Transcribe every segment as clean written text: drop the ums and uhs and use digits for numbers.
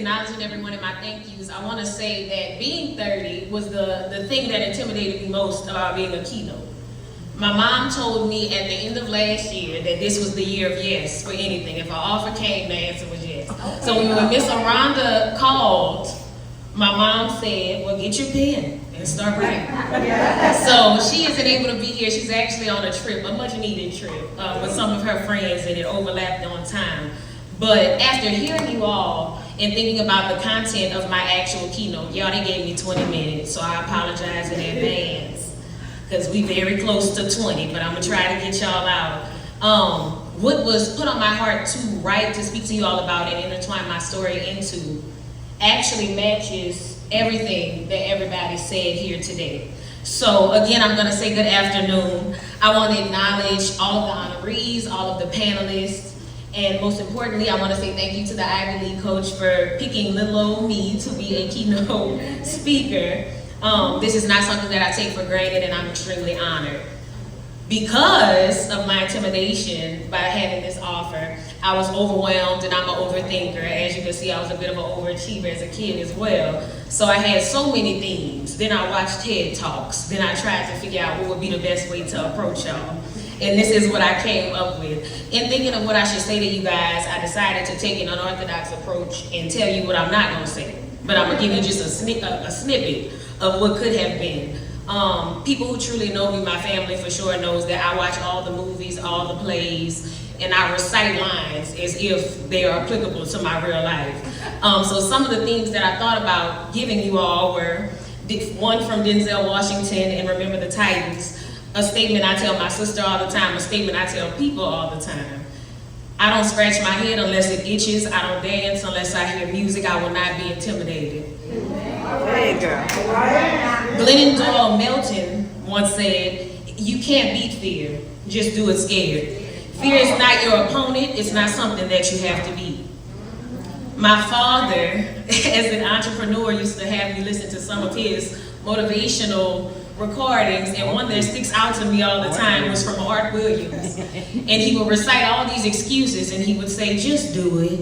acknowledging everyone in my thank yous, I want to say that being 30 was the thing that intimidated me most about being a keynote. My mom told me at the end of last year that this was the year of yes for anything. If an offer came, the answer was yes. So when Miss Aranda called, my mom said, well, get your pen and start writing. So she isn't able to be here. She's actually on a trip, a much needed trip, with some of her friends, and it overlapped on time. But after hearing you all and thinking about the content of my actual keynote, y'all, they gave me 20 minutes, so I apologize in advance, because we very close to 20, but I'm gonna try to get y'all out. What was put on my heart to write, to speak to you all about and intertwine my story into actually matches everything that everybody said here today. So again, I'm gonna say good afternoon. I wanna acknowledge all of the honorees, all of the panelists, and most importantly, I wanna say thank you to the Ivy League coach for picking little old me to be a keynote speaker. This is not something that I take for granted, and I'm extremely honored. Because of my intimidation by having this offer, I was overwhelmed, and I'm an overthinker. As you can see, I was a bit of an overachiever as a kid as well. So I had so many themes. Then I watched TED Talks. Then I tried to figure out what would be the best way to approach y'all. And this is what I came up with. In thinking of what I should say to you guys, I decided to take an unorthodox approach and tell you what I'm not gonna say. But I'm gonna give you just a snippet of what could have been. People who truly know me, my family for sure knows that I watch all the movies, all the plays, and I recite lines as if they are applicable to my real life. So some of the things that I thought about giving you all were one from Denzel Washington and Remember the Titans, a statement I tell my sister all the time, a statement I tell people all the time. I don't scratch my head unless it itches. I don't dance unless I hear music. I will not be intimidated. There you go. Glennon Doyle Melton once said, you can't beat fear, just do it scared. Fear is not your opponent, it's not something that you have to beat. My father, as an entrepreneur, used to have me listen to some of his motivational recordings, and one that sticks out to me all the time was from Art Williams. And he would recite all these excuses, and he would say, just do it.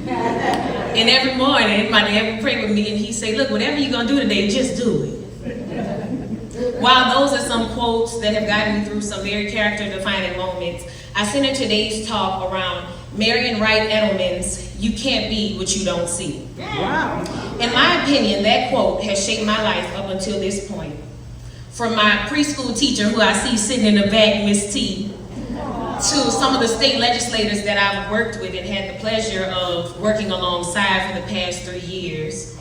And every morning, my dad would pray with me, and he'd say, look, whatever you're gonna do today, just do it. While those are some quotes that have gotten me through some very character-defining moments, I centered today's talk around Marian Wright Edelman's, you can't be what you don't see. Wow. In my opinion, that quote has shaped my life up until this point. From my preschool teacher, who I see sitting in the back, Miss T, to some of the state legislators that I've worked with and had the pleasure of working alongside for the past 3 years.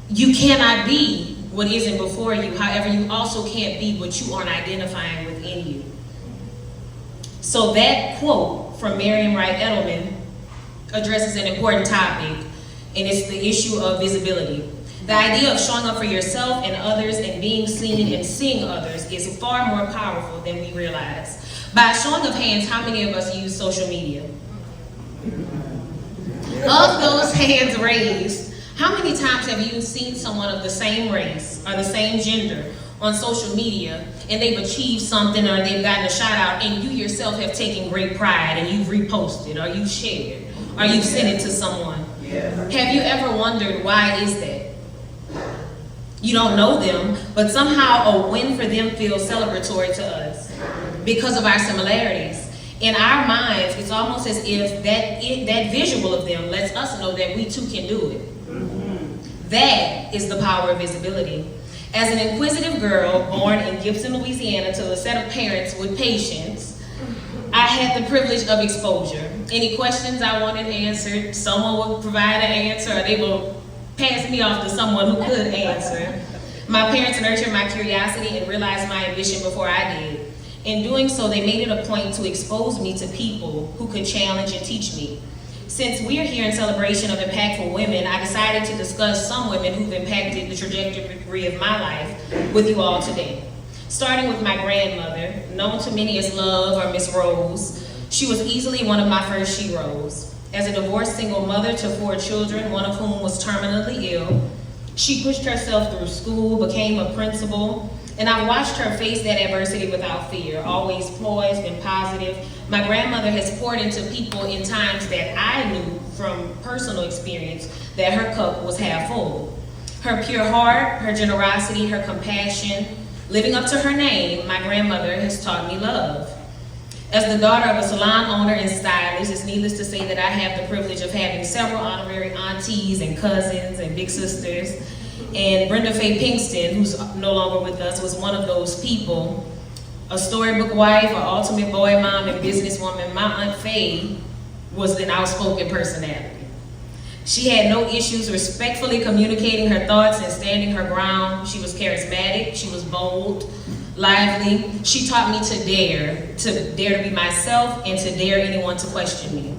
You cannot be what isn't before you. However, you also can't be what you aren't identifying within you. So that quote from Marian Wright Edelman addresses an important topic, and it's the issue of visibility. The idea of showing up for yourself and others and being seen and seeing others is far more powerful than we realize. By showing of hands, how many of us use social media? Of those hands raised, how many times have you seen someone of the same race or the same gender on social media and they've achieved something or they've gotten a shout out and you yourself have taken great pride and you've reposted or you've shared or you've sent it to someone? Yeah. Have you ever wondered why is that? You don't know them, but somehow a win for them feels celebratory to us because of our similarities. In our minds, it's almost as if that visual of them lets us know that we too can do it. That is the power of visibility. As an inquisitive girl born in Gibson, Louisiana, to a set of parents with patience, I had the privilege of exposure. Any questions I wanted answered, someone would provide an answer, or they will pass me off to someone who could answer. My parents nurtured my curiosity and realized my ambition before I did. In doing so, they made it a point to expose me to people who could challenge and teach me. Since we're here in celebration of impactful women, I decided to discuss some women who've impacted the trajectory of my life with you all today. Starting with my grandmother, known to many as Love or Miss Rose, she was easily one of my first sheroes. As a divorced single mother to 4 children, one of whom was terminally ill, she pushed herself through school, became a principal, And I watched her face that adversity without fear, always poised and positive. My grandmother has poured into people in times that I knew from personal experience that her cup was half full. Her pure heart, her generosity, her compassion, living up to her name, my grandmother has taught me love. As the daughter of a salon owner and stylist, it's needless to say that I have the privilege of having several honorary aunties and cousins and big sisters. And Brenda Faye Pinkston, who's no longer with us, was one of those people. A storybook wife, an ultimate boy mom, and businesswoman. My Aunt Faye was an outspoken personality. She had no issues respectfully communicating her thoughts and standing her ground. She was charismatic, she was bold, lively. She taught me to dare to be myself and to dare anyone to question me.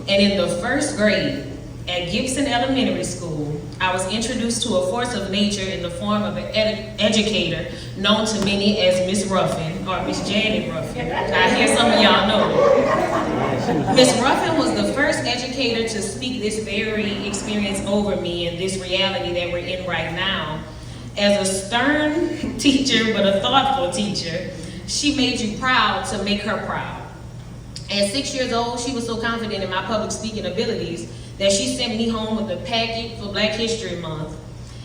And in the first grade at Gibson Elementary School, I was introduced to a force of nature in the form of an educator known to many as Miss Ruffin, or Miss Janet Ruffin. I hear some of y'all know her. Miss Ruffin was the first educator to speak this very experience over me and this reality that we're in right now. As a stern teacher, but a thoughtful teacher, she made you proud to make her proud. At 6 years old, she was so confident in my public speaking abilities that she sent me home with a packet for Black History Month.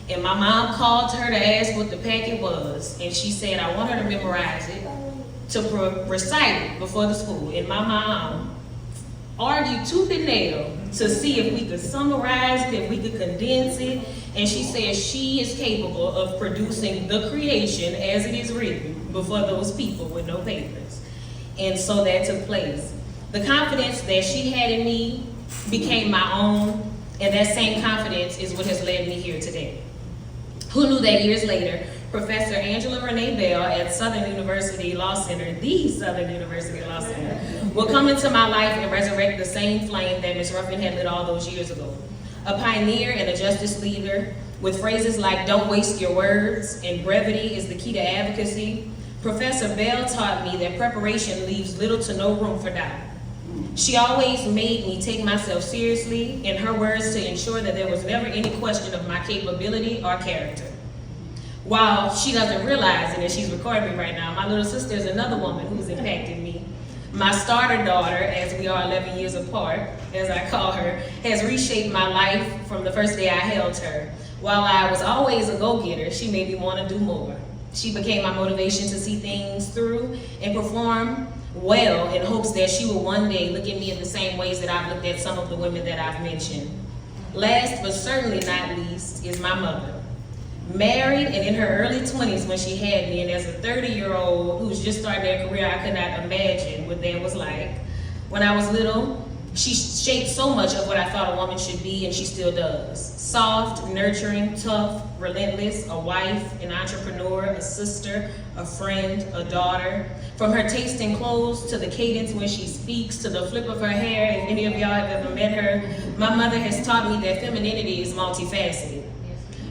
And my mom called her to ask what the packet was. And she said, I want her to memorize it, to recite it before the school. And my mom argued tooth and nail to see if we could summarize it, if we could condense it. And she said she is capable of producing the creation as it is written before those people with no papers. And so that took place. The confidence that she had in me became my own, and that same confidence is what has led me here today. Who knew that years later, Professor Angela Renee Bell at Southern University Law Center, the Southern University Law Center, will come into my life and resurrect the same flame that Ms. Ruffin had lit all those years ago. A pioneer and a justice leader with phrases like don't waste your words and brevity is the key to advocacy, Professor Bell taught me that preparation leaves little to no room for doubt. She always made me take myself seriously, in her words, to ensure that there was never any question of my capability or character. While she doesn't realize it, and she's recording me right now, my little sister is another woman who's impacted me. My starter daughter, as we are 11 years apart, as I call her, has reshaped my life from the first day I held her. While I was always a go-getter, she made me want to do more. She became my motivation to see things through and perform well in hopes that she will one day look at me in the same ways that I've looked at some of the women that I've mentioned. Last but certainly not least is my mother. Married and in her early 20s when she had me, and as a 30-year-old who's just starting their career, I could not imagine what that was like. When I was little, she shaped so much of what I thought a woman should be, and she still does. Soft, nurturing, tough, relentless, a wife, an entrepreneur, a sister, a friend, a daughter. From her taste in clothes to the cadence when she speaks to the flip of her hair, if any of y'all have ever met her, my mother has taught me that femininity is multifaceted.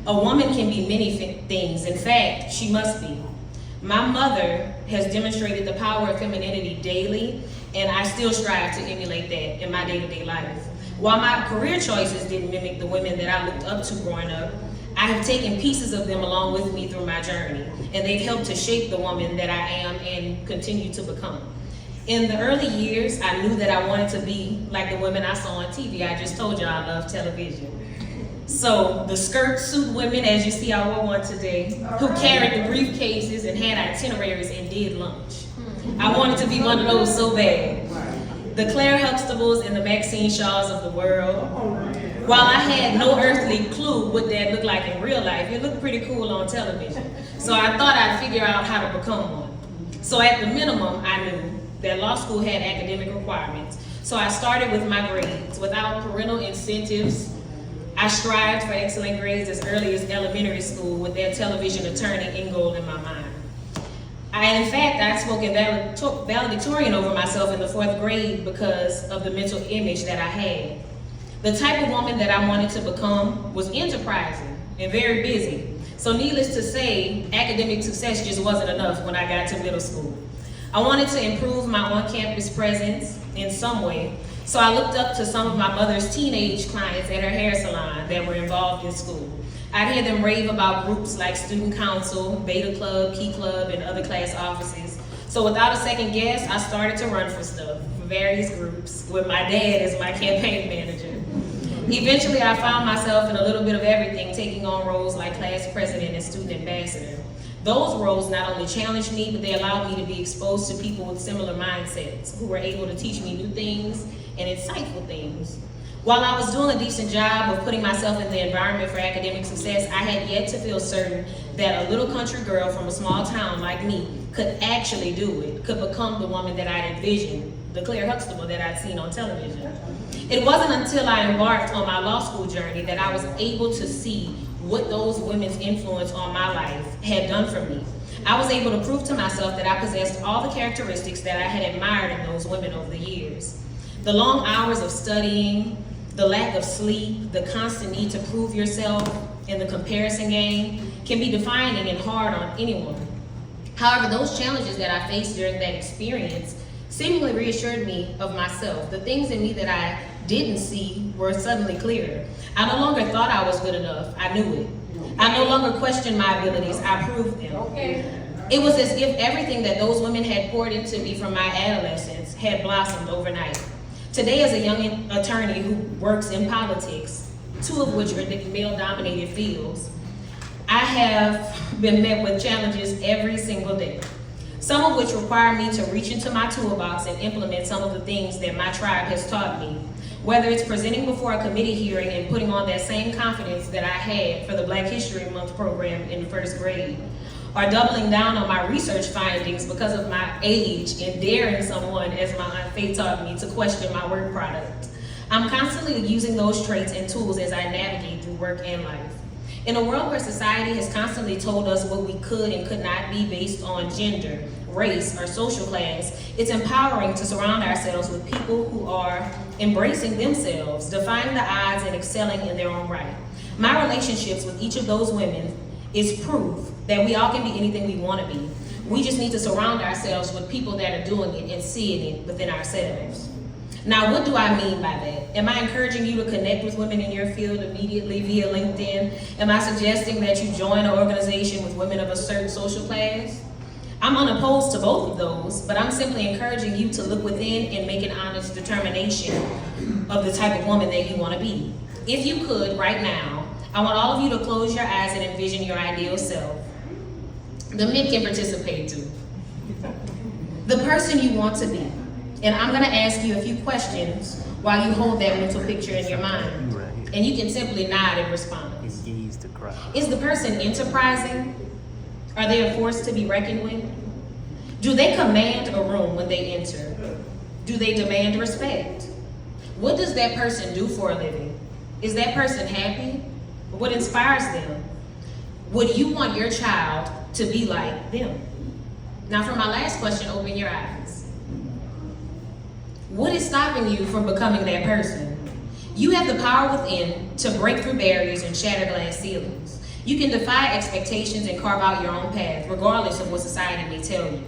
A woman can be many things. In fact, she must be. My mother has demonstrated the power of femininity daily, and I still strive to emulate that in my day-to-day life. While my career choices didn't mimic the women that I looked up to growing up, I have taken pieces of them along with me through my journey, and they've helped to shape the woman that I am and continue to become. In the early years, I knew that I wanted to be like the women I saw on TV. I just told you I love television. So the skirt suit women, as you see, I wore one today, who carried the briefcases and had itineraries and did lunch. I wanted to be one of those so bad. The Claire Huxtables and the Maxine Shaws of the world. While I had no earthly clue what that looked like in real life, it looked pretty cool on television. So I thought I'd figure out how to become one. So at the minimum, I knew that law school had academic requirements. So I started with my grades. Without parental incentives, I strived for excellent grades as early as elementary school with that television attorney end goal in my mind. In fact, I spoke in valedictorian over myself in the 4th grade because of the mental image that I had. The type of woman that I wanted to become was enterprising and very busy. So needless to say, academic success just wasn't enough when I got to middle school. I wanted to improve my on-campus presence in some way, So I looked up to some of my mother's teenage clients at her hair salon that were involved in school. I'd hear them rave about groups like Student Council, Beta Club, Key Club, and other class offices. So without a second guess, I started to run for stuff, for various groups, with my dad as my campaign manager. Eventually, I found myself in a little bit of everything, taking on roles like class president and student ambassador. Those roles not only challenged me, but they allowed me to be exposed to people with similar mindsets who were able to teach me new things and insightful things. While I was doing a decent job of putting myself in the environment for academic success, I had yet to feel certain that a little country girl from a small town like me could actually do it, could become the woman that I'd envisioned, the Claire Huxtable that I'd seen on television. It wasn't until I embarked on my law school journey that I was able to see what those women's influence on my life had done for me. I was able to prove to myself that I possessed all the characteristics that I had admired in those women over the years. The long hours of studying, the lack of sleep, the constant need to prove yourself in the comparison game can be defining and hard on anyone. However, those challenges that I faced during that experience seemingly reassured me of myself. The things in me that I didn't see were suddenly clearer. I no longer thought I was good enough, I knew it. I no longer questioned my abilities, I proved them. It was as if everything that those women had poured into me from my adolescence had blossomed overnight. Today, as a young attorney who works in politics, two of which are male-dominated fields, I have been met with challenges every single day. Some of which require me to reach into my toolbox and implement some of the things that my tribe has taught me. Whether it's presenting before a committee hearing and putting on that same confidence that I had for the Black History Month program in first grade, or doubling down on my research findings because of my age and daring someone, as my Aunt Faye taught me, to question my work product. I'm constantly using those traits and tools as I navigate through work and life. In a world where society has constantly told us what we could and could not be based on gender, race, or social class, it's empowering to surround ourselves with people who are embracing themselves, defying the odds, and excelling in their own right. My relationships with each of those women is proof that we all can be anything we want to be. We just need to surround ourselves with people that are doing it and seeing it within ourselves. Now, what do I mean by that? Am I encouraging you to connect with women in your field immediately via LinkedIn? Am I suggesting that you join an organization with women of a certain social class? I'm unopposed to both of those, but I'm simply encouraging you to look within and make an honest determination of the type of woman that you want to be. If you could, right now, I want all of you to close your eyes and envision your ideal self. The men can participate too. The person you want to be. And I'm gonna ask you a few questions while you hold that mental picture in your mind. And you can simply nod in response. Is the person enterprising? Are they a force to be reckoned with? Do they command a room when they enter? Do they demand respect? What does that person do for a living? Is that person happy? What inspires them? Would you want your child to be like them? Now for my last question, open your eyes. What is stopping you from becoming that person? You have the power within to break through barriers and shatter glass ceilings. You can defy expectations and carve out your own path, regardless of what society may tell you.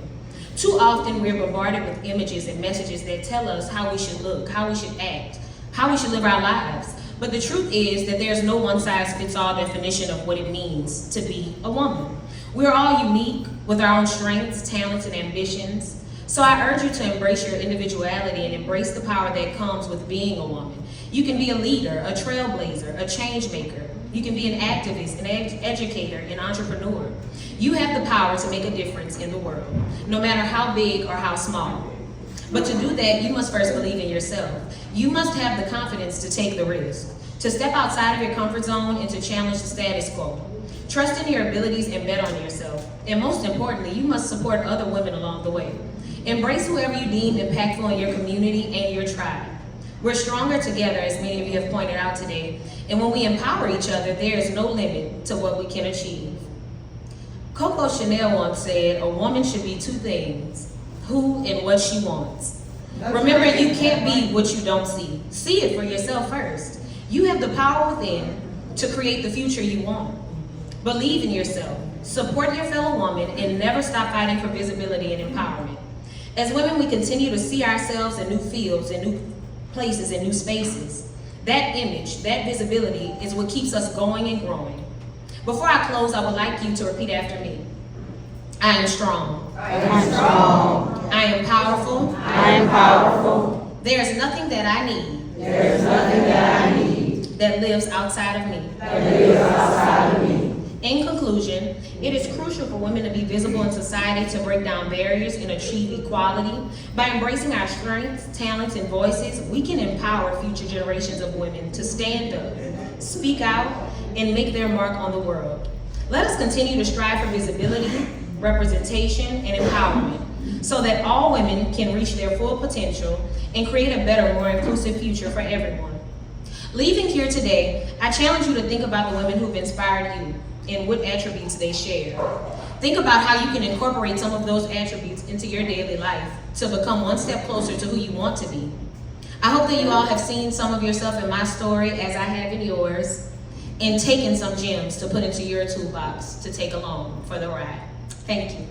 Too often we're bombarded with images and messages that tell us how we should look, how we should act, how we should live our lives. But the truth is that there's no one-size-fits-all definition of what it means to be a woman. We're all unique with our own strengths, talents, and ambitions. So I urge you to embrace your individuality and embrace the power that comes with being a woman. You can be a leader, a trailblazer, a change maker. You can be an activist, an educator, an entrepreneur. You have the power to make a difference in the world, no matter how big or how small. But to do that, you must first believe in yourself. You must have the confidence to take the risk, to step outside of your comfort zone and to challenge the status quo. Trust in your abilities and bet on yourself. And most importantly, you must support other women along the way. Embrace whoever you deem impactful in your community and your tribe. We're stronger together, as many of you have pointed out today, and when we empower each other, there is no limit to what we can achieve. Coco Chanel once said, a woman should be two things, who and what she wants. Remember, you can't be what you don't see. See it for yourself first. You have the power within to create the future you want. Believe in yourself, support your fellow woman, and never stop fighting for visibility and empowerment. As women, we continue to see ourselves in new fields and new places and new spaces. That image, that visibility is what keeps us going and growing. Before I close, I would like you to repeat after me. I am strong. I am strong. I am powerful. I am powerful. There is nothing that I need. There is nothing that I need that lives outside of me. that lives outside of me. In conclusion, it is crucial for women to be visible in society to break down barriers and achieve equality. By embracing our strengths, talents, and voices, we can empower future generations of women to stand up, speak out, and make their mark on the world. Let us continue to strive for visibility, representation, and empowerment so that all women can reach their full potential and create a better, more inclusive future for everyone. Leaving here today, I challenge you to think about the women who've inspired you and what attributes they share. Think about how you can incorporate some of those attributes into your daily life to become one step closer to who you want to be. I hope that you all have seen some of yourself in my story as I have in yours, and taken some gems to put into your toolbox to take along for the ride. Thank you.